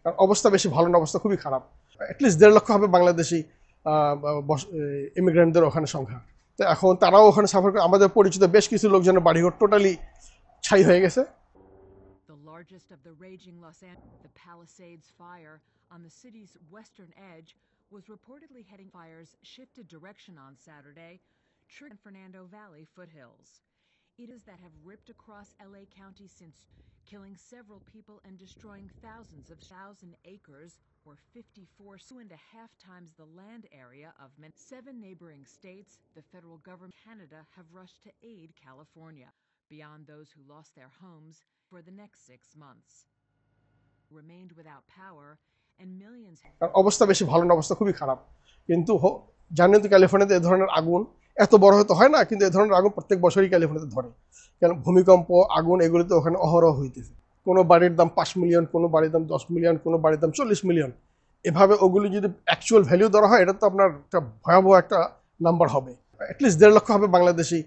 কারণ অবস্থা বেশি ভালো না, অবস্থা খুবই খারাপ। অ্যাটলিস্ট 1.5 লক্ষ হবে বাংলাদেশি ইমিগ্রেন্টদের ওখানে সংখ্যা। তো এখন তারাও ওখানে সাফার করে। আমাদের পরিচিত বেশ কিছু লোকজনের বাড়িঘর টোটালি ছাই হয়ে গেছে। The largest of the raging Los Angeles, the Palisades fire on the city's western edge was reportedly heading. Fires shifted direction on Saturday, San Fernando Valley foothills. It is that have ripped across LA County since, killing several people and destroying thousands of 1,000 acres, or 54.5 times the land area of 7 neighboring states. The federal government and Canada have rushed to aid California, beyond those who lost their homes, for the next 6 months. Remained without power, and millions. অবস্থা বেশি ভালো না, অবস্থা খুবই খারাপ। কিন্তু জানেন তো ক্যালিফোর্নিয়াতে এ ধরনের আগুন এত বড় হয়তো হয় না, কিন্তু এ ধরনের আগুন প্রত্যেক বছরই ক্যালিফোর্নিয়াতে ধরে। কারণ ভূমিকম্প, আগুন এগুলিতে ওখানে অহরহ হইতেছে। কোনো বাড়ির দাম 5 মিলিয়ন, কোনো বাড়ির দাম 10 মিলিয়ন, কোনো বাড়ির দাম 40 মিলিয়ন। এভাবে ওগুলি যদি অ্যাকচুয়াল ভ্যালু ধরা হয়, এটা তো আপনার একটা ভয়াবহ একটা নাম্বার হবে। অ্যাটলিস্ট 1.5 লক্ষ হবে বাংলাদেশি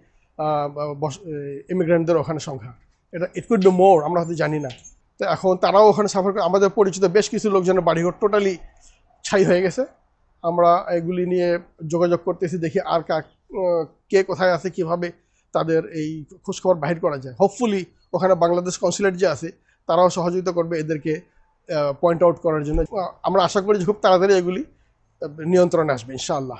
ইমিগ্রেন্টদের ওখানে সংখ্যা। এটা ইট কুড বি মোর, আমরা হয়তো জানি না। তো এখন তারাও ওখানে সাফার করে। আমাদের পরিচিত বেশ কিছু লোকজনের বাড়িঘর টোটালি ছাই হয়ে গেছে। আমরা এগুলি নিয়ে যোগাযোগ করতেছি, দেখি আর কে কোথায় আছে, কিভাবে তাদের এই খোঁজখবর বাহির করা যায়। হোপফুলি ওখানে বাংলাদেশ কনসুলেট যে আছে তারাও সহযোগিতা করবে এদেরকে পয়েন্ট আউট করার জন্য। আমরা আশা করি যে খুব তাড়াতাড়ি এগুলি নিয়ন্ত্রণে আসবে ইনশাআল্লাহ।